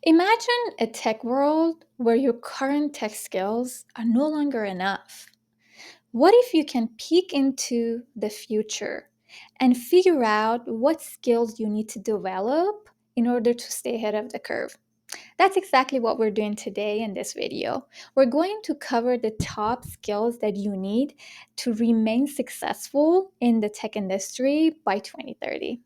Imagine a tech world where your current tech skills are no longer enough. What if you can peek into the future and figure out what skills you need to develop in order to stay ahead of the curve? That's exactly what we're doing today in this video. We're going to cover the top skills that you need to remain successful in the tech industry by 2030.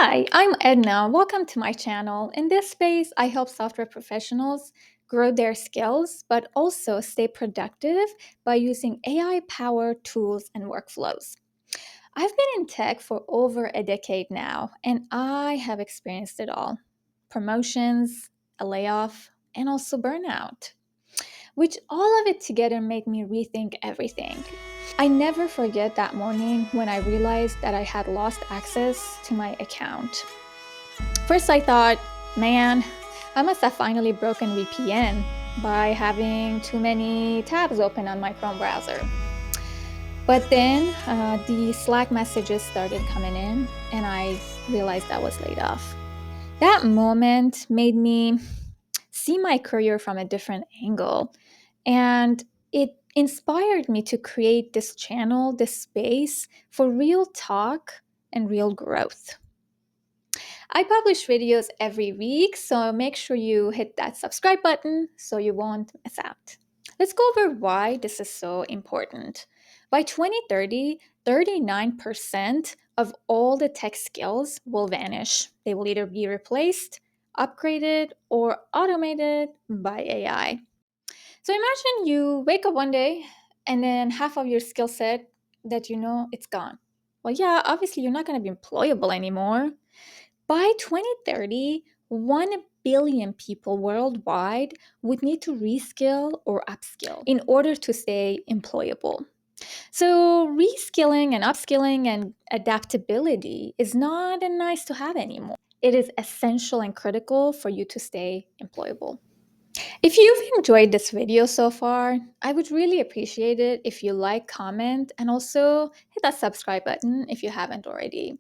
Hi, I'm Edna. Welcome to my channel. In this space, I help software professionals grow their skills, but also stay productive by using AI powered tools and workflows. I've been in tech for over a decade now, and I have experienced it all: promotions, a layoff, and also burnout, which all of it together made me rethink everything. I never forget that morning when I realized that I had lost access to my account. First, I thought, man, I must have finally broken VPN by having too many tabs open on my Chrome browser. But then the Slack messages started coming in, and I realized I was laid off. That moment made me see my career from a different angle, and it inspired me to create this channel, this space for real talk and real growth. I publish videos every week, so make sure you hit that subscribe button so you won't miss out. Let's go over why this is so important. By 2030, 39% of all the tech skills will vanish. They will either be replaced, upgraded, or automated by AI. So imagine you wake up one day and then half of your skill set that you know it's gone. Well, yeah, obviously you're not going to be employable anymore. By 2030, 1 billion people worldwide would need to reskill or upskill in order to stay employable. So, reskilling and upskilling and adaptability is not a nice to have anymore. It is essential and critical for you to stay employable. If you've enjoyed this video so far, I would really appreciate it if you like, comment, and also hit that subscribe button if you haven't already.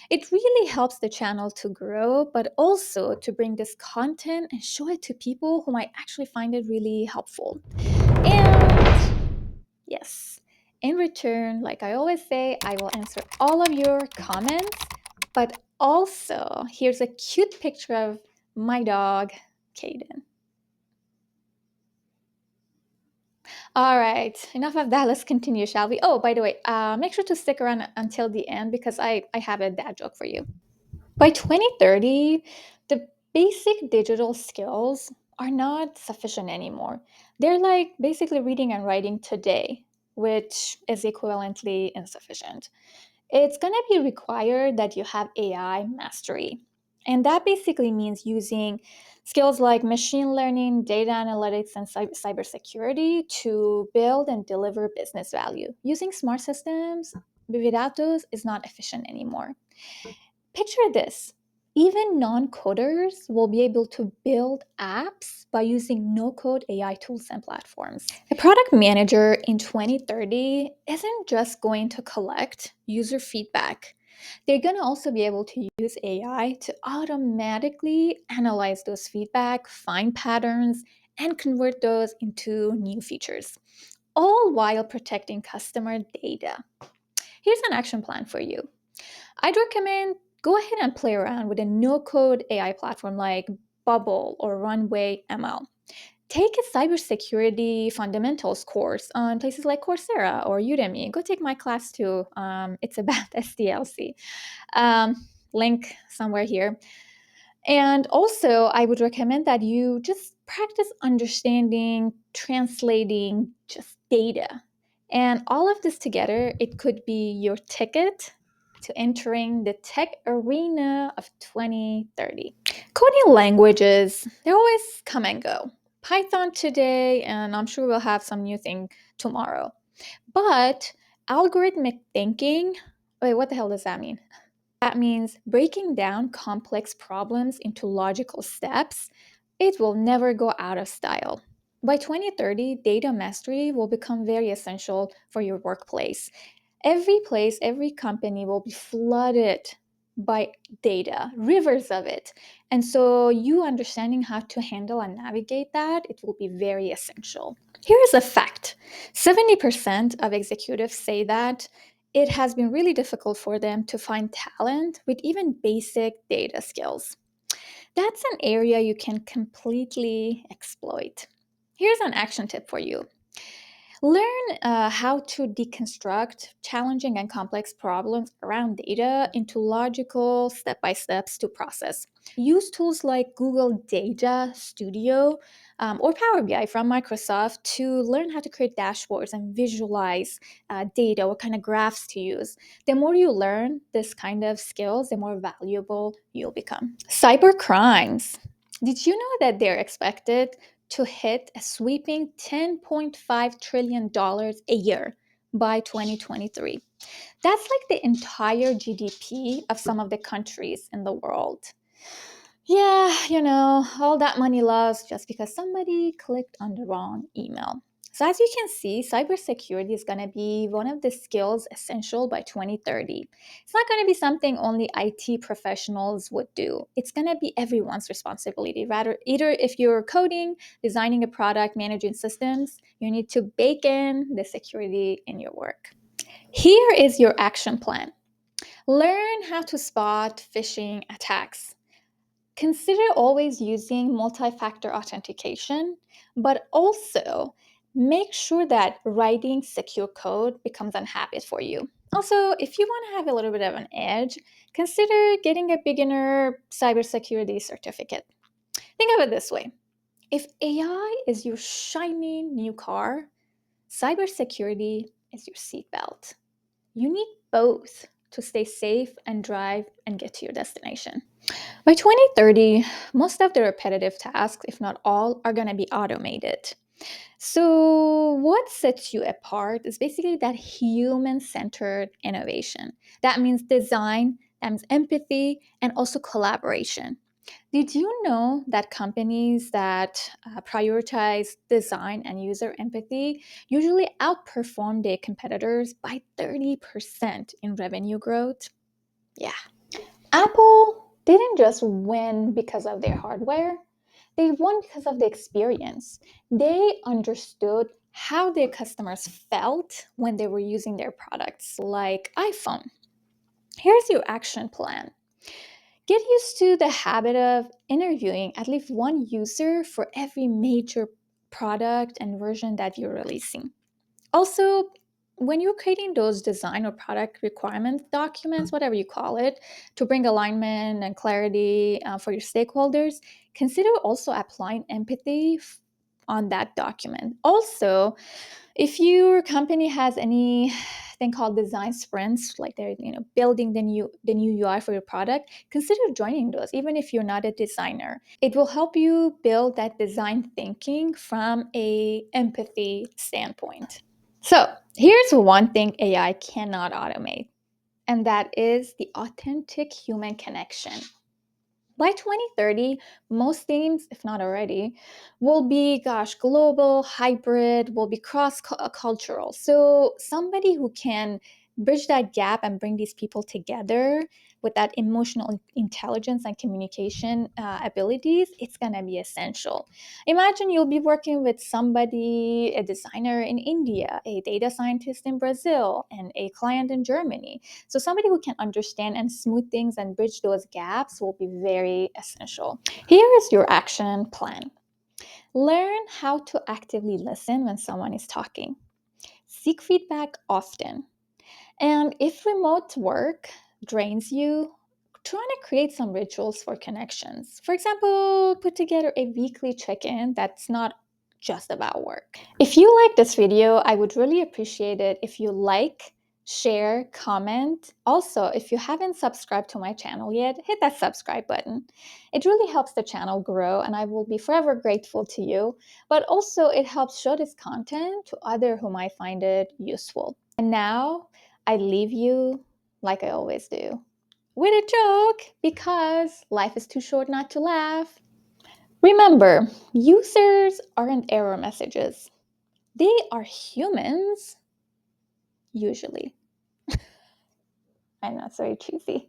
It really helps the channel to grow, but also to bring this content and show it to people who might actually find it really helpful. And yes, in return, like I always say, I will answer all of your comments, but also here's a cute picture of my dog, Caden. All right, enough of that. Let's continue, shall we? Oh, by the way, make sure to stick around until the end because I have a dad joke for you. By 2030, the basic digital skills are not sufficient anymore. They're like basically reading and writing today, which is equivalently insufficient. It's going to be required that you have AI mastery. And that basically means using skills like machine learning, data analytics, and cybersecurity to build and deliver business value. Using smart systems without those is not efficient anymore. Picture this: even non coders will be able to build apps by using no code AI tools and platforms. A product manager in 2030 isn't just going to collect user feedback. They're going to also be able to use AI to automatically analyze those feedback, find patterns, and convert those into new features, all while protecting customer data. Here's an action plan for you. I'd recommend go ahead and play around with a no-code AI platform like Bubble or Runway ML. Take a cybersecurity fundamentals course on places like Coursera or Udemy. Go take my class too. It's about SDLC. Link somewhere here. And also, I would recommend that you just practice understanding, translating just data. And all of this together, it could be your ticket to entering the tech arena of 2030. Coding languages, they always come and go. Python today, and I'm sure we'll have some new thing tomorrow. But algorithmic thinking, wait, what the hell does that mean? That means breaking down complex problems into logical steps. It will never go out of style. By 2030, data mastery will become very essential for your workplace. Every place, every company will be flooded by data, rivers of it. And so you understanding how to handle and navigate that, it will be very essential. Here is a fact. 70% of executives say that it has been really difficult for them to find talent with even basic data skills. That's an area you can completely exploit. Here's an action tip for you. Learn how to deconstruct challenging and complex problems around data into logical step by steps to process. Use tools like Google Data Studio or Power BI from Microsoft to learn how to create dashboards and visualize data, what kind of graphs to use. The more you learn this kind of skills, the more valuable you'll become. Cyber crimes. Did you know that they're expected to hit a sweeping $10.5 trillion a year by 2023? That's like the entire GDP of some of the countries in the world. Yeah, all that money lost just because somebody clicked on the wrong email. So, as you can see, cybersecurity is going to be one of the skills essential by 2030. It's not going to be something only IT professionals would do. It's going to be everyone's responsibility. Rather, either if you're coding, designing a product, managing systems, you need to bake in the security in your work. Here is your action plan. Learn how to spot phishing attacks. Consider always using multi-factor authentication, but also make sure that writing secure code becomes a habit for you. Also, if you want to have a little bit of an edge, consider getting a beginner cybersecurity certificate. Think of it this way. If AI is your shiny new car, cybersecurity is your seatbelt. You need both to stay safe and drive and get to your destination. By 2030, most of the repetitive tasks, if not all, are going to be automated. So, what sets you apart is basically that human centered innovation. That means design, that means empathy, and also collaboration. Did you know that companies that prioritize design and user empathy usually outperform their competitors by 30% in revenue growth? Yeah. Apple didn't just win because of their hardware, they won because of the experience. They understood how their customers felt when they were using their products, like iPhone. Here's your action plan. Get used to the habit of interviewing at least one user for every major product and version that you're releasing. Also, when you're creating those design or product requirement documents, whatever you call it, to bring alignment and clarity for your stakeholders, consider also applying empathy on that document. Also, if your company has anything called design sprints, like they're building the new UI for your product, consider joining those, even if you're not a designer. It will help you build that design thinking from a empathy standpoint. So here's one thing AI cannot automate, and that is the authentic human connection. By 2030, most teams, if not already, will be, global, hybrid, will be cross cultural. So, somebody who can bridge that gap and bring these people together with that emotional intelligence and communication abilities, it's going to be essential. Imagine you'll be working with somebody, a designer in India, a data scientist in Brazil, and a client in Germany. So somebody who can understand and smooth things and bridge those gaps will be very essential. Here is your action plan. Learn how to actively listen when someone is talking. Seek feedback often. And if remote work drains you, try to create some rituals for connections. For example, put together a weekly check-in that's not just about work. If you like this video, I would really appreciate it if you like, share, comment. Also, if you haven't subscribed to my channel yet, hit that subscribe button. It really helps the channel grow and I will be forever grateful to you. But also it helps show this content to others who might find it useful. And now I leave you like I always do, with a joke, because life is too short not to laugh. Remember, users aren't error messages. They are humans, usually. I know it's very cheesy.